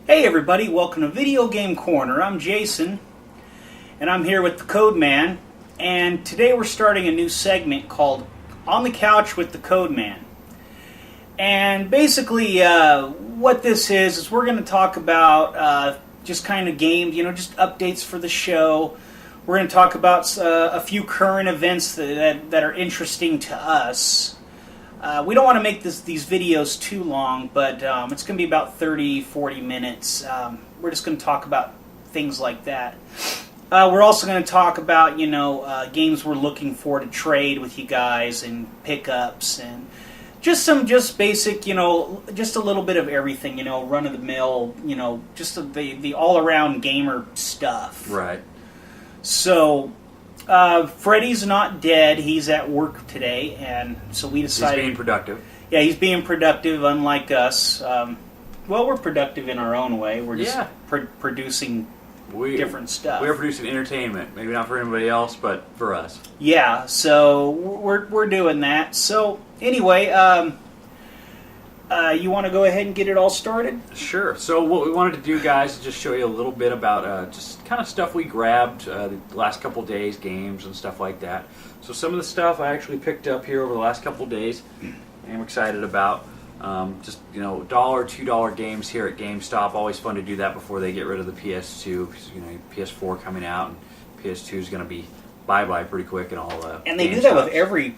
Hey everybody, welcome to Video Game Corner. I'm Jason, and I'm here with the Codeman, and today we're starting a new segment called On the Couch with the Codeman. And basically, what this is we're going to talk about just kind of games, just updates for the show. We're going to talk about a few current events that are interesting to us. We don't want to make these videos too long, but it's going to be about 30-40 minutes. We're just going to talk about things like that. We're also going to talk about, games we're looking for to trade with you guys and pickups and just basic, just a little bit of everything, run-of-the-mill, just the all-around gamer stuff. Right. So... Freddie's not dead. He's at work today, and so we decided... He's being productive. Yeah, he's being productive, unlike us. Well, we're productive in our own way. We're just producing different stuff. We're producing entertainment. Maybe not for anybody else, but for us. Yeah, so we're doing that. So, anyway, you want to go ahead and get it all started? Sure. So what we wanted to do, guys, is just show you a little bit about just kind of stuff we grabbed the last couple days, games and stuff like that. So some of the stuff I actually picked up here over the last couple days and I'm excited about. Just, $1, $2 games here at GameStop. Always fun to do that before they get rid of the PS2. Because, PS4 coming out and PS2 is going to be bye-bye pretty quick and all and they do that with every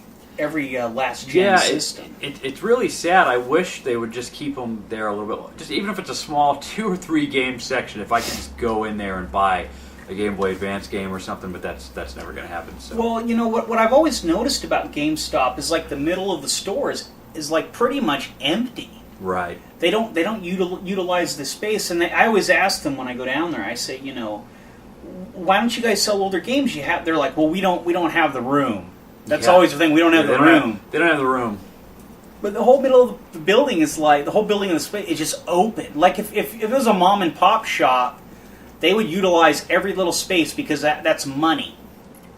last gen system. It's really sad. I wish they would just keep them there a little bit. Just even if it's a small 2 or 3 game section, if I could just go in there and buy a Game Boy Advance game or something, but that's never going to happen. So. Well, what I've always noticed about GameStop is like the middle of the store is like pretty much empty. Right. They don't utilize the space, and I always ask them when I go down there. I say, why don't you guys sell older games? They're like, well, we don't have the room. That's always the thing. We don't have the room. They don't have the room. But the whole middle of the building is like, the whole building of the space is just open. Like if it was a mom and pop shop, they would utilize every little space because that's money.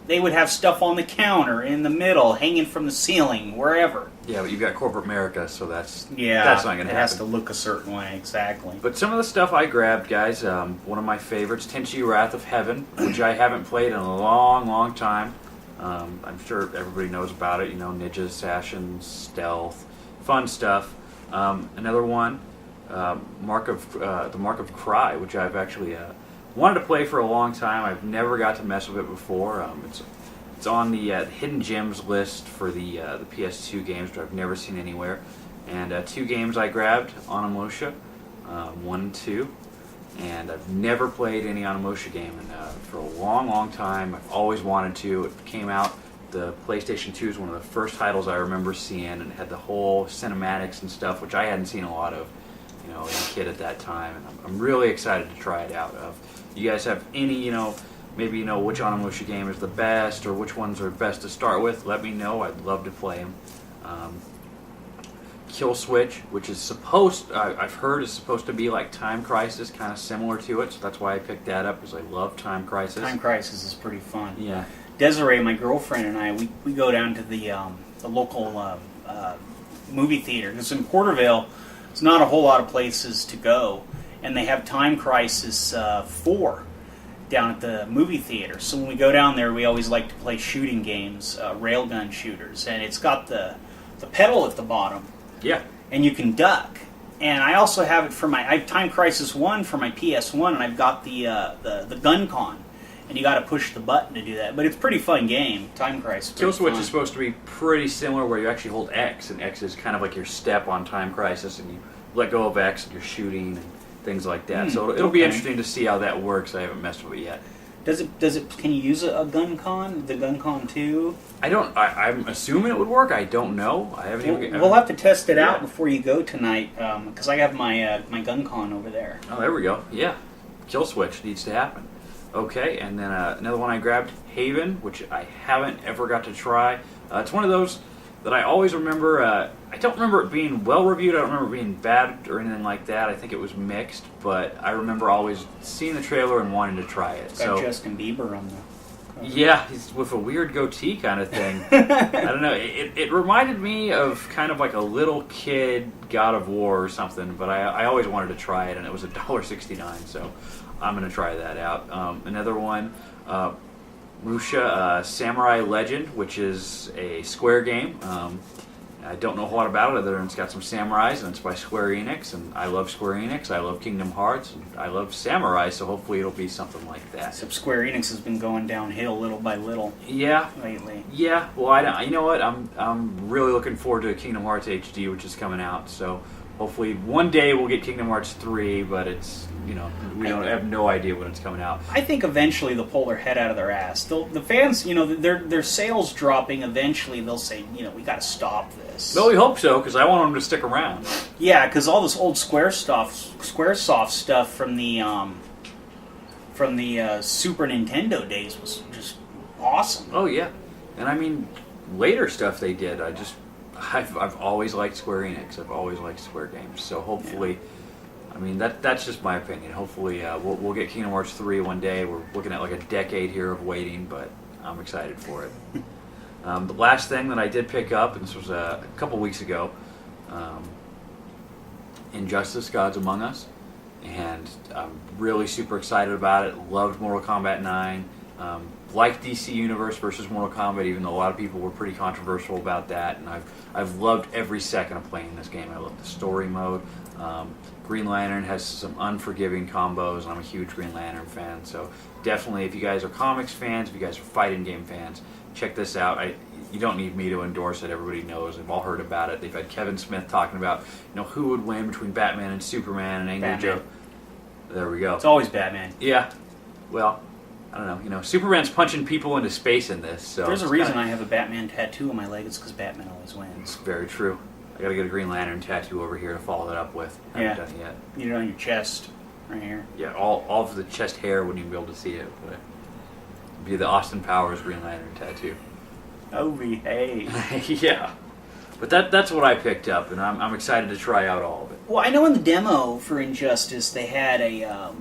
They would have stuff on the counter, in the middle, hanging from the ceiling, wherever. Yeah, but you've got corporate America, so that's not going to happen. It has to look a certain way, exactly. But some of the stuff I grabbed, guys, one of my favorites, Tenchi Wrath of Heaven, which I haven't played in a long, long time. I'm sure everybody knows about it, ninjas, assassins, stealth, fun stuff. Another one, the Mark of Cry, which I've actually wanted to play for a long time. I've never got to mess with it before. It's on the hidden gems list for the PS2 games, which I've never seen anywhere. And 2 games I grabbed, Onimusha, 1 and 2. And I've never played any Onimusha game for a long, long time. I've always wanted to. It came out, the PlayStation 2 is one of the first titles I remember seeing, and it had the whole cinematics and stuff, which I hadn't seen a lot of, as a kid at that time. And I'm really excited to try it out. If you guys have any, maybe which Onimusha game is the best, or which ones are best to start with, let me know. I'd love to play them. Kill Switch, which is I've heard is supposed to be like Time Crisis, kind of similar to it, so that's why I picked that up, because I love Time Crisis. Time Crisis is pretty fun. Yeah. Desiree, my girlfriend, and I, we go down to the local movie theater. Because in Porterville, there's not a whole lot of places to go, and they have Time Crisis 4 down at the movie theater. So when we go down there, we always like to play shooting games, railgun shooters, and it's got the pedal at the bottom. Yeah. And you can duck. And I also have it for I have Time Crisis 1 for my PS1, and I've got the gun con. And you got to push the button to do that. But it's a pretty fun game, Time Crisis. Kill Switch is supposed to be pretty similar, where you actually hold X, and X is kind of like your step on Time Crisis, and you let go of X and you're shooting and things like that. So it'll be interesting to see how that works. I haven't messed with it yet. Does it? Can you use a gun con? The gun con 2? I'm assuming it would work. I don't know. I haven't. We'll have to test it out before you go tonight, because I have my gun con over there. Oh, there we go. Yeah, Kill Switch needs to happen. Okay, and then another one I grabbed, Haven, which I haven't ever got to try. It's one of those that I always remember. I don't remember it being well reviewed. I don't remember it being bad or anything like that. I think it was mixed, but I remember always seeing the trailer and wanting to try it. It's got Justin Bieber on Yeah, he's with a weird goatee kind of thing. I don't know. It reminded me of kind of like a little kid God of War or something, but I always wanted to try it, and it was $1.69, so I'm going to try that out. Another one, Musha Samurai Legend, which is a Square game. I don't know a whole lot about it other than it's got some samurais, and it's by Square Enix, and I love Square Enix, I love Kingdom Hearts, and I love samurai, so hopefully it'll be something like that. Except Square Enix has been going downhill little by little. Yeah. Lately. Yeah, well, you know what? I'm really looking forward to Kingdom Hearts HD, which is coming out, so hopefully one day we'll get Kingdom Hearts 3, but it's, we don't have no idea when it's coming out. I think eventually they'll pull their head out of their ass. The fans, their sales dropping, eventually they'll say, we got to stop this. Well, we hope so, because I want them to stick around. Yeah, because all this old Squaresoft stuff from the Super Nintendo days was just awesome. Oh, yeah. And I mean, later stuff they did, I've always liked Square Enix. I've always liked Square games. So hopefully... Yeah. I mean, that's just my opinion. Hopefully, we'll get Kingdom Hearts 3 one day. We're looking at like a decade here of waiting, but I'm excited for it. The last thing that I did pick up, and this was a couple weeks ago, Injustice: Gods Among Us, and I'm really super excited about it. Loved Mortal Kombat 9. Like DC Universe versus Mortal Kombat, even though a lot of people were pretty controversial about that, and I've loved every second of playing this game. I love the story mode. Green Lantern has some unforgiving combos, and I'm a huge Green Lantern fan, so definitely if you guys are comics fans, if you guys are fighting game fans, check this out. You don't need me to endorse it. Everybody knows. They've all heard about it. They've had Kevin Smith talking about who would win between Batman and Superman and Angry Joe. There we go. It's always Batman. Yeah. Well, I don't know. Superman's punching people into space in this. So there's a reason I have a Batman tattoo on my leg. It's because Batman always wins. It's very true. I gotta get a Green Lantern tattoo over here to follow that up with. I haven't done it yet. You know, on your chest, right here. Yeah, all of the chest hair wouldn't even be able to see it, but it'd be the Austin Powers Green Lantern tattoo. Oh, behave. Yeah, but that's what I picked up, and I'm excited to try out all of it. Well, I know in the demo for Injustice they had a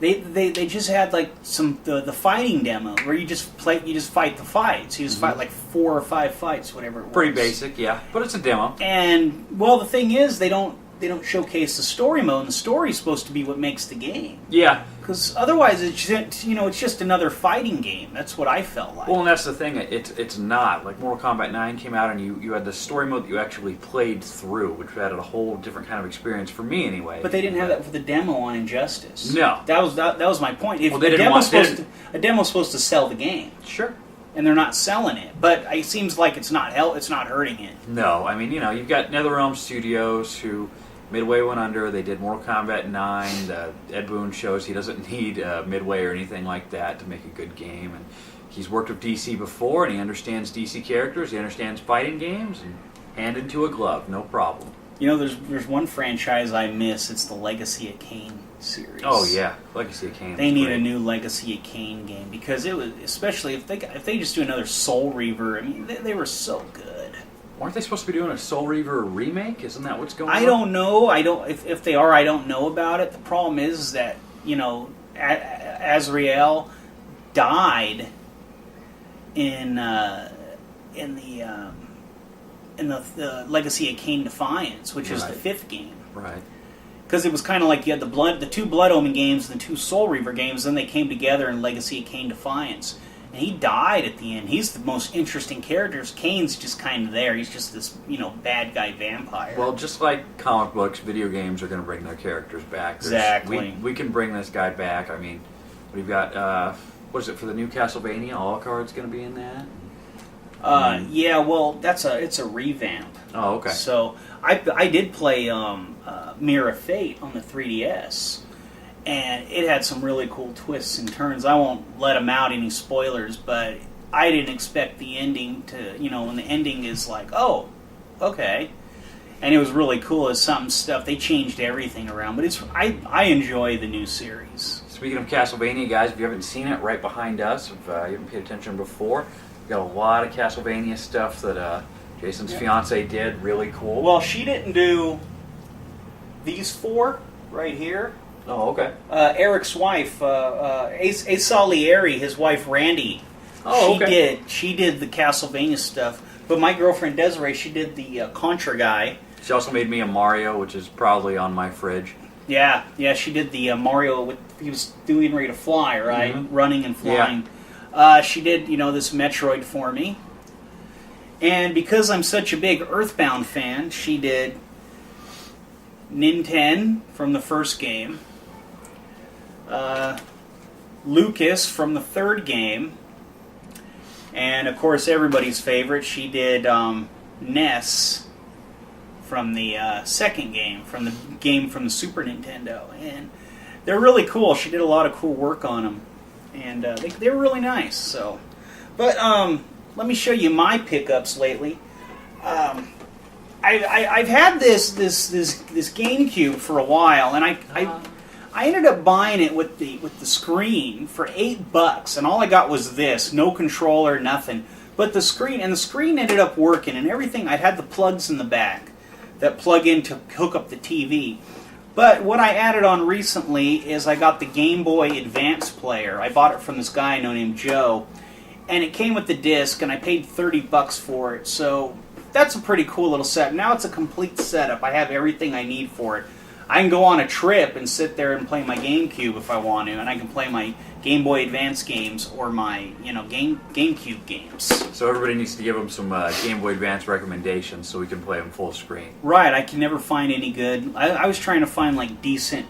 they just had like the fighting demo where you just fight the fights. You just fight like 4 or 5 fights, whatever it was. Pretty basic, yeah, but it's a demo. And well, the thing is, they don't showcase the story mode, and the story's supposed to be what makes the game. Yeah. Because otherwise, it's just another fighting game. That's what I felt like. Well, and that's the thing. It's not. Like Mortal Kombat 9 came out, and you had the story mode that you actually played through, which added a whole different kind of experience for me, anyway. But they didn't have that for the demo on Injustice. No. That was my point. If they didn't want a demo's supposed to sell the game. Sure. And they're not selling it, but it seems like it's not hurting it. No, I mean, you've got NetherRealm Studios who Midway went under. They did Mortal Kombat 9. Ed Boon shows he doesn't need Midway or anything like that to make a good game. And he's worked with DC before, and he understands DC characters. He understands fighting games, and hand into a glove, no problem. There's one franchise I miss. It's the Legacy of Kain series. Oh yeah, Legacy of Kain. They need a new Legacy of Kain game because it was, especially if they just do another Soul Reaver. I mean, they were so good. Aren't they supposed to be doing a Soul Reaver remake? Isn't that what's going on? I don't know. If they are, I don't know about it. The problem is that Azrael died in the Legacy of Kain Defiance, which is the 5th game. Right. Because it was kind of like you had the 2 Blood Omen games and the 2 Soul Reaver games, then they came together in Legacy of Kain Defiance. And he died at the end. He's the most interesting character. Kane's just kind of there. He's just this, bad guy vampire. Well, just like comic books, video games are going to bring their characters back. Exactly. We can bring this guy back. I mean, we've got, what is it, for the new Castlevania? Alucard's going to be in that? Yeah, well, it's a revamp. Oh, okay. So, I did play Mirror of Fate on the 3DS. And it had some really cool twists and turns. I won't let them out any spoilers, but I didn't expect the ending to, when the ending is like, oh, okay. And it was really cool as some stuff. They changed everything around, but I enjoy the new series. Speaking of Castlevania, guys, if you haven't seen it, right behind us, if you haven't paid attention before, we've got a lot of Castlevania stuff that Jason's fiance did. Really cool. Well, she didn't do these 4 right here. Oh, okay. Eric's wife, Asa Salieri, his wife Randy. Oh, okay. She did the Castlevania stuff. But my girlfriend Desiree, she did the Contra guy. She also made me a Mario, which is probably on my fridge. Yeah, she did the Mario. He was doing ready to fly, right? Mm-hmm. Running and flying. She did, this Metroid for me. And because I'm such a big Earthbound fan, she did Nintendo from the first game, Lucas from the third game, and of course everybody's favorite, she did Ness from the second game, from the Super Nintendo. And they're really cool. She did a lot of cool work on them, and they were really nice. So, but let me show you my pickups lately. I've had this GameCube for a while, and I ended up buying it with the screen for $8, and all I got was this, no controller, nothing, but the screen ended up working and everything. I had the plugs in the back that plug in to hook up the TV. But what I added on recently is I got the Game Boy Advance player. I bought it from this guy named Joe, and it came with the disc, and I paid $30 for it. So that's a pretty cool little set. Now it's a complete setup. I have everything I need for it. I can go on a trip and sit there and play my GameCube if I want to, and I can play my Game Boy Advance games or my GameCube games. So everybody needs to give them some Game Boy Advance recommendations so we can play them full screen. Right, I can never find any good. I was trying to find like decent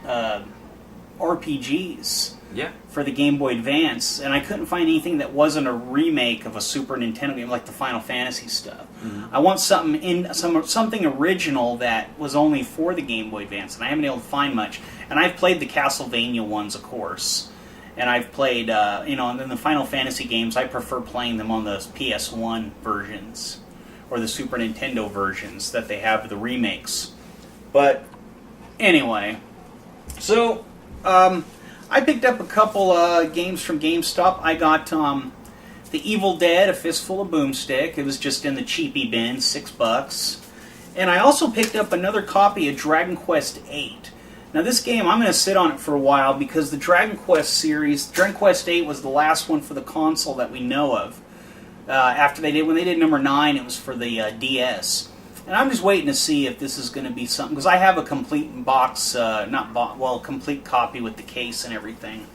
RPGs. Yeah. For the Game Boy Advance, and I couldn't find anything that wasn't a remake of a Super Nintendo game like the Final Fantasy stuff. Mm-hmm. I want something original that was only for the Game Boy Advance, and I haven't been able to find much. And I've played the Castlevania ones, of course, and I've played, and then the Final Fantasy games. I prefer playing them on the PS1 versions or the Super Nintendo versions that they have the remakes. But anyway, so. I picked up a couple games from GameStop. I got The Evil Dead, A Fistful of Boomstick. It was just in the cheapy bin, $6. And I also picked up another copy of Dragon Quest VIII. Now this game, I'm going to sit on it for a while because the Dragon Quest series, Dragon Quest VIII was the last one for the console that we know of. When they did number 9, it was for the DS. And I'm just waiting to see if this is going to be something, because I have a complete box, complete copy with the case and everything.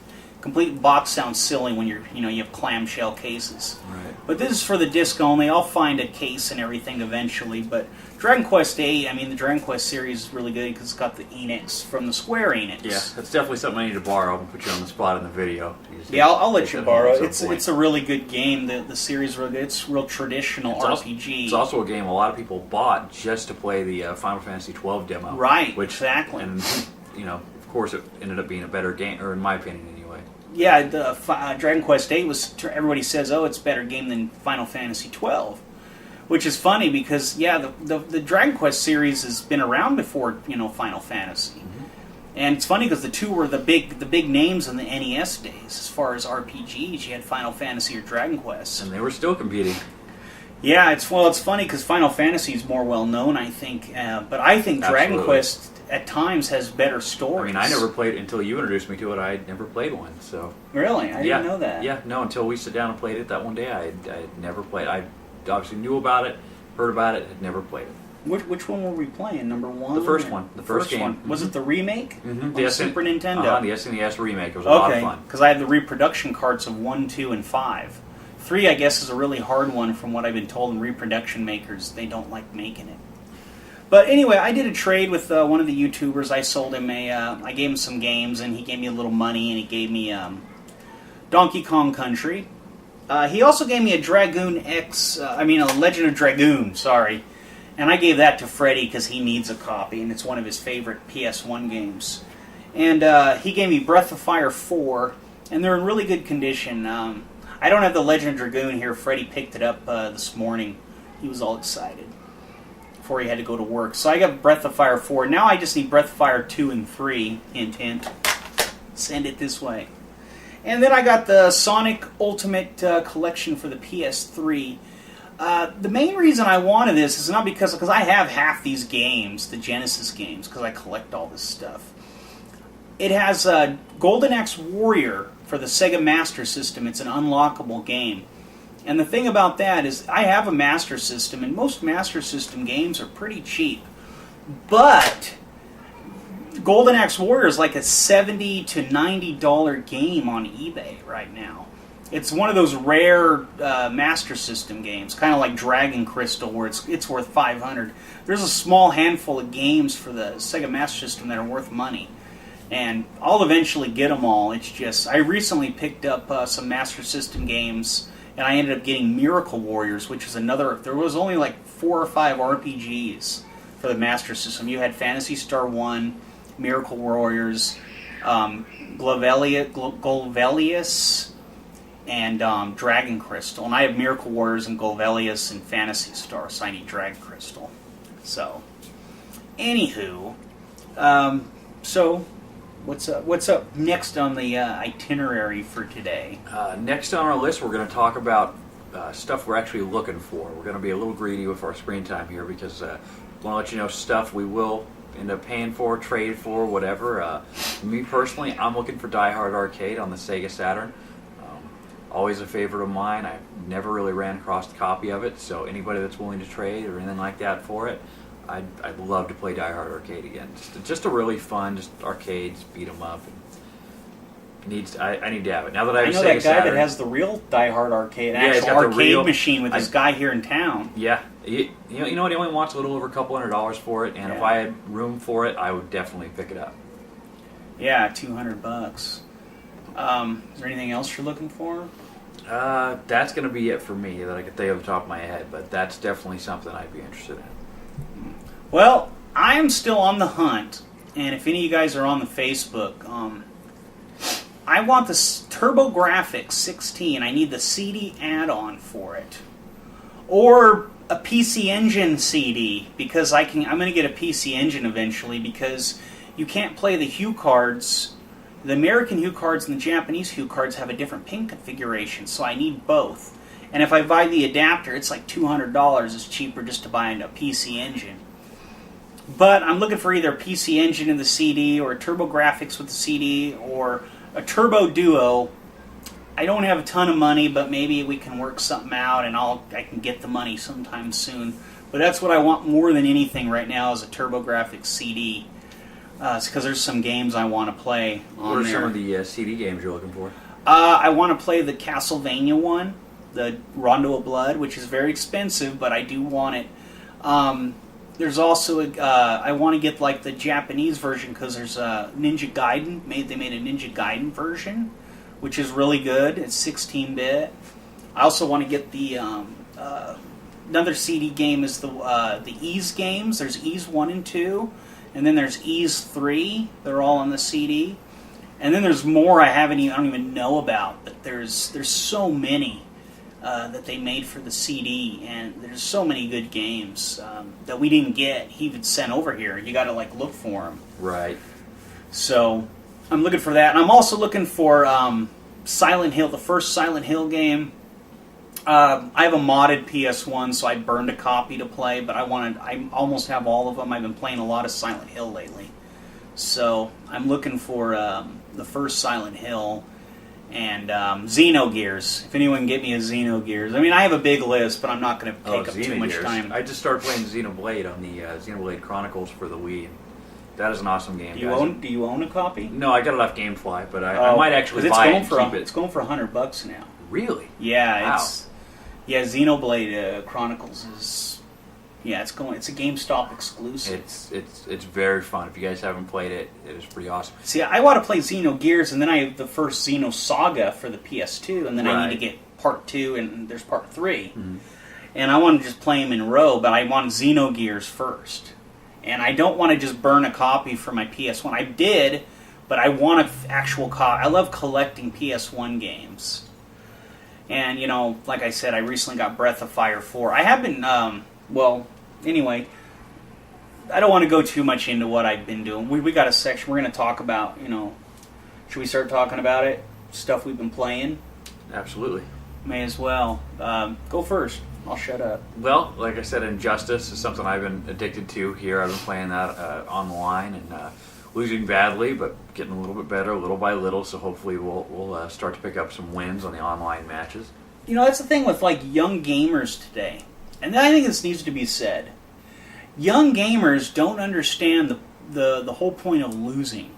Complete box sounds silly when you have clamshell cases. Right. But this is for the disc only. I'll find a case and everything eventually. But Dragon Quest VIII, the Dragon Quest series is really good because it's got the Enix from the Square Enix. Yeah, that's definitely something I need to borrow. I'll put you on the spot in the video. Yeah, I'll let you borrow it. It's a really good game. The series is really good. It's real traditional RPG. It's also a game a lot of people bought just to play the Final Fantasy XII demo. Right, exactly. And, of course it ended up being a better game, or in my opinion anyway. Yeah, the Dragon Quest VIII was, everybody says, it's a better game than Final Fantasy XII. Which is funny because, the Dragon Quest series has been around before, Final Fantasy. Mm-hmm. And it's funny because the two were the big names in the NES days. As far as RPGs, you had Final Fantasy or Dragon Quest. And they were still competing. Yeah, it's funny because Final Fantasy is more well-known, I think. But I think Dragon Absolutely. Quest at times has better stories. I never played it until you introduced me to it. I had never played one, so... Really? I didn't know that. Yeah, no, until we sat down and played it that one day, I had never played. I obviously knew about it, heard about it, had never played it. Which one were we playing? Number 1? The first one. The first game. One. Mm-hmm. Was it the remake? Mm-hmm. On the Super Nintendo? The SNES remake. It was a lot of fun. Because I had the reproduction carts of 1, 2, and 5. 3, I guess, is a really hard one from what I've been told, and reproduction makers, they don't like making it. But anyway, I did a trade with one of the YouTubers. I sold him I gave him some games, and he gave me a little money, and he gave me Donkey Kong Country. He also gave me a Legend of Dragoon, sorry. And I gave that to Freddie because he needs a copy, and it's one of his favorite PS1 games. And he gave me Breath of Fire 4, and they're in really good condition. I don't have the Legend of Dragoon here. Freddie picked it up this morning. He was all excited before he had to go to work. So I got Breath of Fire 4. Now I just need Breath of Fire 2 and 3. Hint, hint. Send it this way. And then I got the Sonic Ultimate Collection for the PS3. The main reason I wanted this is not because I have half these games, the Genesis games, because I collect all this stuff. it has a Golden Axe Warrior for the Sega Master System. It's an unlockable game. And the thing about that is I have a Master System, and most Master System games are pretty cheap. But Golden Axe Warrior is like a $70 to $90 game on eBay right now. It's one of those rare Master System games, kind of like Dragon Crystal, where it's worth $500. There's a small handful of games for the Sega Master System that are worth money, and I'll eventually get them all. It's just I recently picked up some Master System games, and I ended up getting Miracle Warriors, which is another. There was only like 4 or 5 RPGs for the Master System. You had Phantasy Star 1, Miracle Warriors, Golvelius, and Dragon Crystal. And I have Miracle Warriors and Golvelius and Phantasy Star, so I need Dragon Crystal. So, anywho, so what's up next on the itinerary for today? Next on our list, we're going to talk about stuff we're actually looking for. We're going to be a little greedy with our screen time here because I want to let you know stuff we will end up paying for, trade for, whatever. Me personally, I'm looking for Die Hard Arcade on the Sega Saturn. Always a favorite of mine. I've never really ran across a copy of it, so anybody that's willing to trade or anything like that for it, I'd love to play Die Hard Arcade again. Just a really fun, just arcades, beat 'em up. I need to have it now that I have know Sega that guy Saturn. that has the real Die Hard arcade, Yeah, he's actual got the arcade real- machine with this guy here in town. Yeah, you know what? He only wants a little over a couple $100 for it, and if Yeah. I had room for it, I would definitely pick it up. Yeah, $200. Is there anything else you're looking for? That's going to be it for me that I could think of the top of my head, but that's definitely something I'd be interested in. Well, I am still on the hunt, and if any of you guys are on the Facebook, I want this TurboGrafx 16. I need the CD add-on for it, or a PC Engine CD, because I'm going to get a PC Engine eventually, because you can't play the Hue cards. The American Hue cards and the Japanese Hue cards have a different pin configuration, so I need both. And if I buy the adapter, it's like $200. It's cheaper just to buy a PC Engine. But I'm looking for either a PC Engine in the CD, or a TurboGrafx with the CD, or a Turbo Duo. I don't have a ton of money, but maybe we can work something out, and I can get the money sometime soon. But that's what I want more than anything right now is a TurboGrafx CD. It's because there's some games I want to play on What are there. some of the CD games you're looking for? I want to play the Castlevania one, the Rondo of Blood, which is very expensive, but I do want it. There's also I want to get like the Japanese version because there's a Ninja Gaiden. They made a Ninja Gaiden version, which is really good. It's 16-bit. I also want to get the another CD game is the Ys games. There's Ys 1 and 2. And then there's Ys 3. They're all on the CD. And then there's more I don't even know about. But there's so many that they made for the CD, and there's so many good games that we didn't get. He even sent over here. You got to like look for them. Right. So I'm looking for that, and I'm also looking for Silent Hill, the first Silent Hill game. I have a modded PS1, so I burned a copy to play, but I almost have all of them. I've been playing a lot of Silent Hill lately. So I'm looking for the first Silent Hill and Xenogears. If anyone can get me a Xenogears. I mean, I have a big list, but I'm not going to take up too much time. I just started playing Xenoblade on the Xenoblade Chronicles for the Wii. That is an awesome game, Do guys. you own a copy? No, I got it off GameFly, but I might actually buy it and keep it. It's going for $100 now. Really? Yeah, Wow. Xenoblade Chronicles is it's a GameStop exclusive. It's very fun. If you guys haven't played it, it is pretty awesome. See, I want to play Xenogears, and then I have the first Xenosaga for the PS2, and then I need to get Part 2, and there's Part 3. Mm-hmm. And I want to just play them in a row, but I want Xenogears first. And I don't want to just burn a copy for my PS1. I did, but I want an actual copy. I love collecting PS1 games. And, like I said, I recently got Breath of Fire 4. I have been, anyway, I don't want to go too much into what I've been doing. We got a section we're going to talk about, should we start talking about it? Stuff we've been playing? Absolutely. May as well. Go first. I'll shut up. Well, like I said, Injustice is something I've been addicted to here. I've been playing that on the line, and losing badly, but getting a little bit better, little by little. So hopefully we'll start to pick up some wins on the online matches. You know, that's the thing with like young gamers today, and I think this needs to be said. Young gamers don't understand the whole point of losing.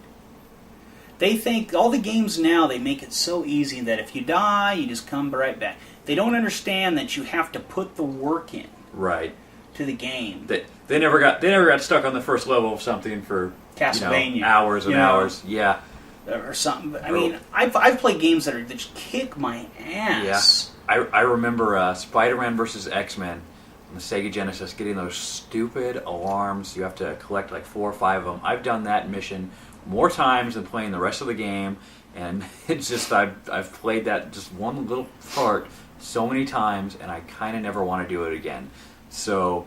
They think all the games now, they make it so easy that if you die, you just come right back. They don't understand that you have to put the work in. Right. To the game. They never got stuck on the first level of something for Castlevania, hours and hours. Yeah. Or something. I mean, I've played games that just kick my ass. Yeah. I remember Spider-Man vs. X-Men on the Sega Genesis, getting those stupid alarms. You have to collect like 4 or 5 of them. I've done that mission more times than playing the rest of the game, and it's just I've played that just one little part so many times, and I kind of never want to do it again. So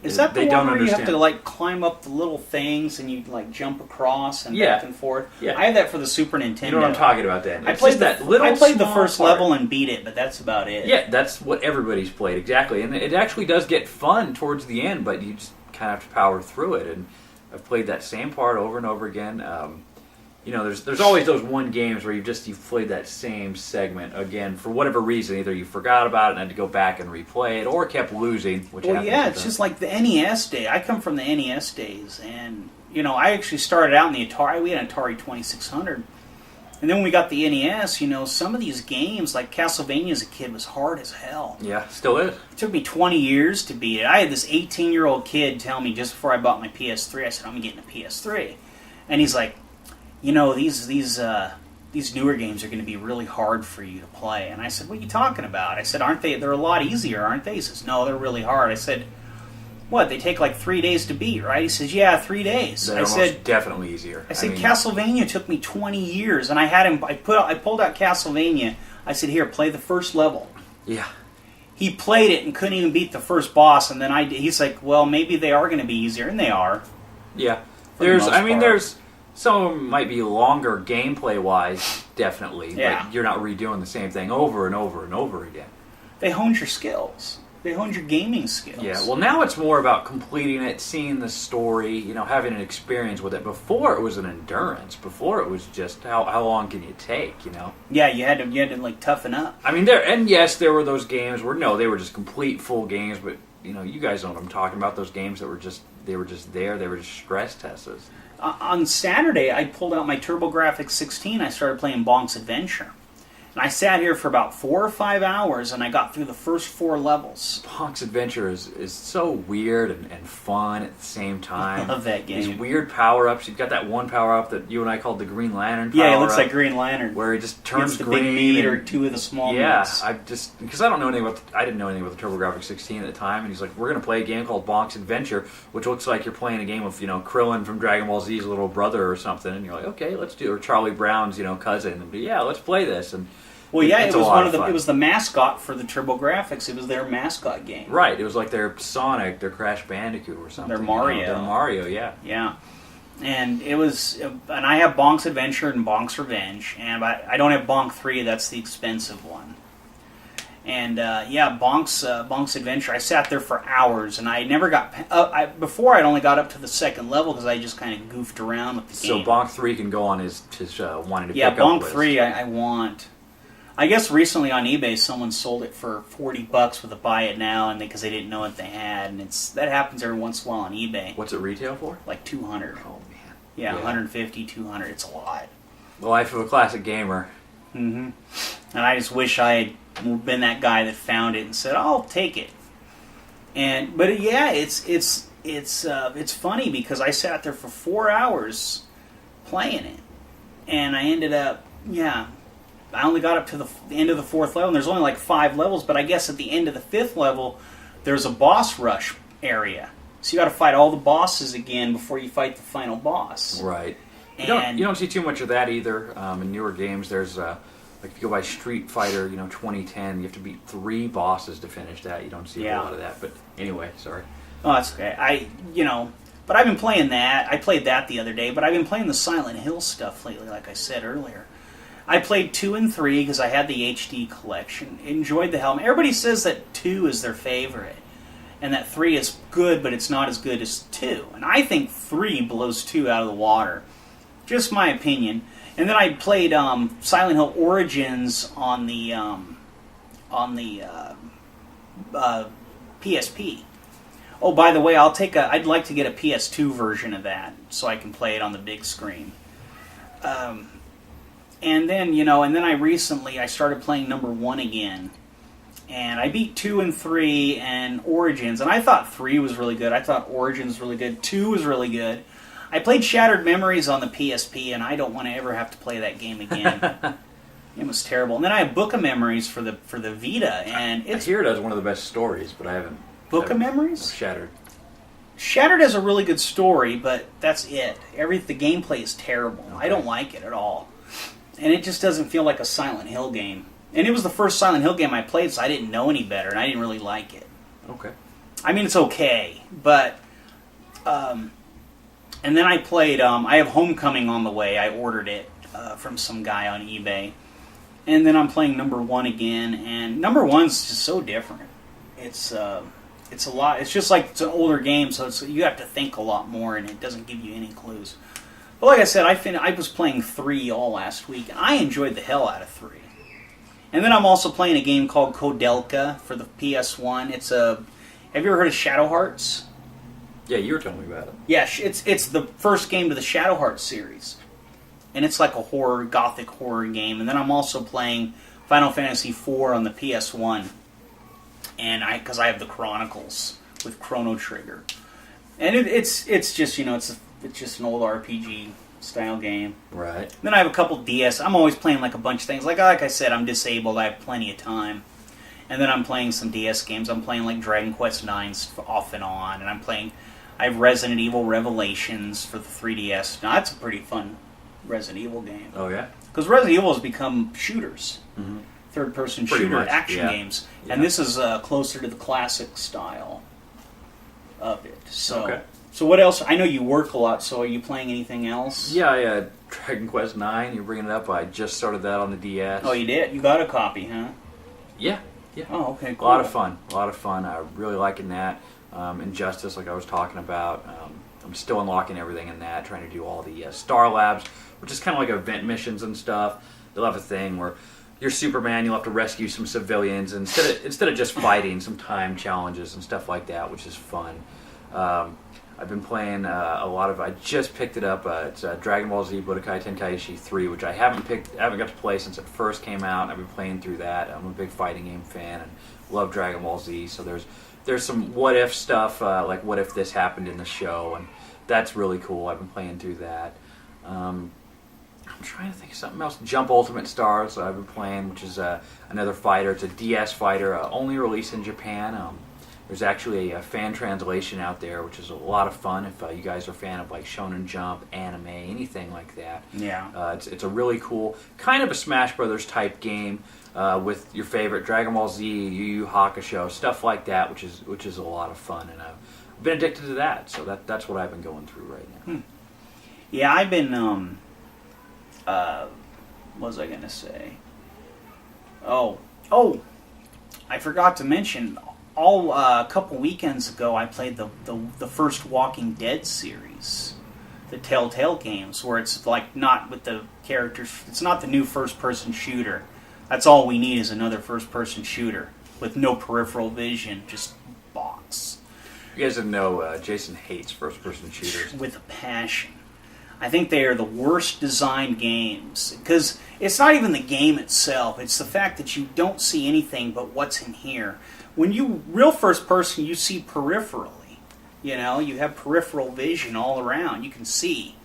is that the they one don't where understand. you have to like climb up the little things and you like jump across and Yeah. back and forth? Yeah. I have that for the Super Nintendo. You know what I'm talking about, then? I played the small first part. level and beat it, but that's about it. Yeah, that's what everybody's played, exactly. And it actually does get fun towards the end, but you just kind of have to power through it. And I've played that same part over and over again. There's always those one games where you've played that same segment again for whatever reason. Either you forgot about it and had to go back and replay it, or kept losing. Well, yeah, it's just like the NES day. I come from the NES days, and I actually started out in the Atari. We had an Atari 2600, and then when we got the NES, some of these games, like Castlevania as a kid, was hard as hell. Yeah, still is. It took me 20 years to beat it. I had this 18-year-old kid tell me just before I bought my PS3, I said, I'm getting a PS3. And he's like, these newer games are going to be really hard for you to play. And I said, what are you talking about? I said, aren't they? They're a lot easier, aren't they? He says, no, they're really hard. I said, what? They take like 3 days to beat, right? He says, yeah, 3 days. They're most definitely easier. I said, Castlevania took me 20 years, and I had him. I pulled out Castlevania. I said, here, play the first level. Yeah. He played it and couldn't even beat the first boss, and then he's like, well, maybe they are going to be easier, and they are. Yeah. There's some of them might be longer gameplay-wise, definitely, but you're not redoing the same thing over and over and over again. They honed your skills. They honed your gaming skills. Yeah, well, now it's more about completing it, seeing the story, having an experience with it. Before, it was an endurance. Before, it was just how long can you take, Yeah, you had to like toughen up. I mean, there were those games where they were just complete full games, but you guys know what I'm talking about. Those games that were just there. They were just stress tests. On Saturday, I pulled out my TurboGrafx 16. I started playing Bonk's Adventure. And I sat here for about 4 or 5 hours, and I got through the first 4 levels. Bonk's Adventure is so weird and fun at the same time. I love that game. These weird power-ups. You've got that one power-up that you and I called the Green Lantern power-up. Yeah, it looks like Green Lantern. Where he just turns the green. big meat or 2 of the small meats. Yeah, because I didn't know anything about the TurboGrafx 16 at the time, and he's like, we're going to play a game called Bonk's Adventure, which looks like you're playing a game of, Krillin from Dragon Ball Z's little brother or something, and you're like, okay, let's do it. Or Charlie Brown's, cousin. And yeah, let's play this. And well, yeah, it was the mascot for the TurboGrafx. It was their mascot game. Right. It was like their Sonic, their Crash Bandicoot or something. Their Mario. Their Mario, yeah. Yeah. And I have Bonk's Adventure and Bonk's Revenge, and I don't have Bonk 3. That's the expensive one. And Bonk's Adventure. I sat there for hours, and I never got. Before I'd only got up to the second level because I just kind of goofed around with the game. So Bonk 3 can go on his wanting to pick up. Yeah, Bonk 3 I want. I guess recently on eBay someone sold it for $40 with a buy it now, and because they didn't know what they had, and that happens every once in a while on eBay. What's it retail for? Like $200. Oh man. Yeah, 150, 200. It's a lot. The life of a classic gamer. Mm-hmm. And I just wish I had been that guy that found it and said, "I'll take it." But yeah, it's funny because I sat there for 4 hours playing it, and I ended up I only got up to the end of the 4th level, and there's only like 5 levels, but I guess at the end of the 5th level, there's a boss rush area. So you got to fight all the bosses again before you fight the final boss. Right. You don't see too much of that either in newer games. There's like if you go by Street Fighter, 2010, you have to beat 3 bosses to finish that. You don't see a lot of that. But anyway, sorry. Oh, that's okay. But I've been playing that. I played that the other day, but I've been playing the Silent Hill stuff lately, like I said earlier. I played 2 and 3 because I had the HD collection. Enjoyed the hell. Everybody says that 2 is their favorite. and that 3 is good, but it's not as good as 2. And I think 3 blows 2 out of the water. Just my opinion. And then I played Silent Hill Origins on the PSP. Oh, by the way, I'd like to get a PS2 version of that so I can play it on the big screen. And then, I started playing number 1 again. And I beat 2 and 3 and Origins. And I thought 3 was really good. I thought Origins was really good. 2 was really good. I played Shattered Memories on the PSP, and I don't want to ever have to play that game again. It was terrible. And then I have Book of Memories for the Vita, and I hear it has one of the best stories, but I haven't. Book of Memories? Shattered. Shattered has a really good story, but that's it. The gameplay is terrible. Okay. I don't like it at all. And it just doesn't feel like a Silent Hill game. And it was the first Silent Hill game I played, so I didn't know any better, and I didn't really like it. Okay. I mean, it's okay, but... and then I played... I have Homecoming on the way. I ordered it from some guy on eBay. And then I'm playing number 1 again, and number 1's just so different. It's a lot. It's just like it's an older game, so you have to think a lot more, and it doesn't give you any clues. But like I said, I was playing 3 all last week, and I enjoyed the hell out of 3. And then I'm also playing a game called Kodelka for the PS1. Have you ever heard of Shadow Hearts? Yeah, you were telling me about it. Yeah, it's the first game to the Shadow Hearts series. And it's like a gothic horror game. And then I'm also playing Final Fantasy IV on the PS1. And because I have the Chronicles with Chrono Trigger. And it's just, it's just an old RPG style game. Right. Then I have a couple DS. I'm always playing like a bunch of things. Like I said, I'm disabled. I have plenty of time. And then I'm playing some DS games. I'm playing like Dragon Quest IX off and on. And I have Resident Evil Revelations for the 3DS. Now that's a pretty fun Resident Evil game. Oh yeah? Because Resident Evil has become shooters. Mm-hmm. Third-person Pretty shooter much, action games. Yeah. And this is closer to the classic style of it. So, okay. So what else? I know you work a lot, so are you playing anything else? Yeah, Dragon Quest IX, you're bringing it up. I just started that on the DS. Oh, you did? You got a copy, huh? Yeah. Oh, okay, cool. A lot of fun. I'm really liking that. Injustice, like I was talking about. I'm still unlocking everything in that, trying to do all the Star Labs, which is kind of like event missions and stuff. They'll have a thing where you're Superman, you'll have to rescue some civilians, and instead of just fighting, some time challenges and stuff like that, which is fun. I've been playing a lot of. I just picked it up. It's Dragon Ball Z Budokai Tenkaichi 3, which I haven't got to play since it first came out. I've been playing through that. I'm a big fighting game fan and love Dragon Ball Z. So there's some what if stuff, like what if this happened in the show, and that's really cool. I've been playing through that. I'm trying to think of something else. Jump Ultimate Stars I've been playing, which is another fighter. It's a DS fighter, only released in Japan. There's actually a fan translation out there, which is a lot of fun if you guys are a fan of like Shonen Jump, anime, anything like that. Yeah. It's a really cool, kind of a Smash Brothers type game with your favorite Dragon Ball Z, Yu Yu Hakusho, stuff like that, which is a lot of fun, and I've been addicted to that. So that's what I've been going through right now. Yeah, I've been. What was I gonna say? Oh, I forgot to mention. A couple weekends ago, I played the first Walking Dead series, the Telltale games, where it's like not with the characters. It's not the new first-person shooter. That's all we need is another first-person shooter with no peripheral vision, just box. You guys didn't know Jason hates first-person shooters with a passion. I think they are the worst designed games because it's not even the game itself. It's the fact that you don't see anything but what's in here. When you real first person, you see peripherally. You know, you have peripheral vision all around. You can see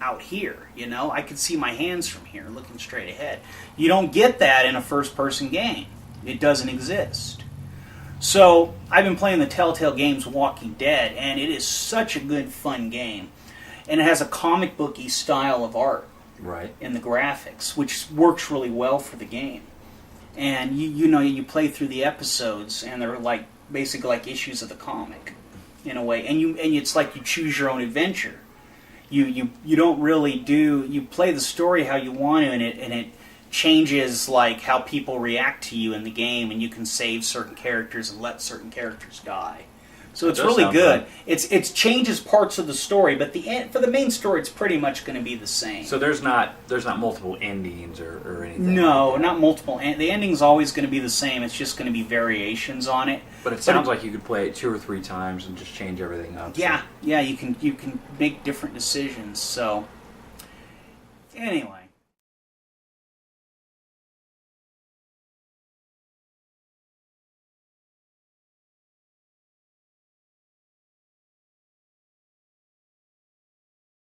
out here. You know, I can see my hands from here, looking straight ahead. You don't get that in a first person game. It doesn't exist. So I've been playing the Telltale games, Walking Dead, and it is such a good, fun game. And it has a comic booky style of art, right, in the graphics, which works really well for the game. And you play through the episodes, and they're like basically like issues of the comic, in a way. And it's like you choose your own adventure. You don't really you play the story how you want to, and it changes like how people react to you in the game, and you can save certain characters and let certain characters die. So it's really good. It changes parts of the story, but for the main story, it's pretty much going to be the same. So there's not multiple endings or anything. No, not multiple. The ending's always going to be the same. It's just going to be variations on it. But it sounds like you could play it 2 or 3 times and just change everything up. Yeah, yeah, you can make different decisions. So anyway.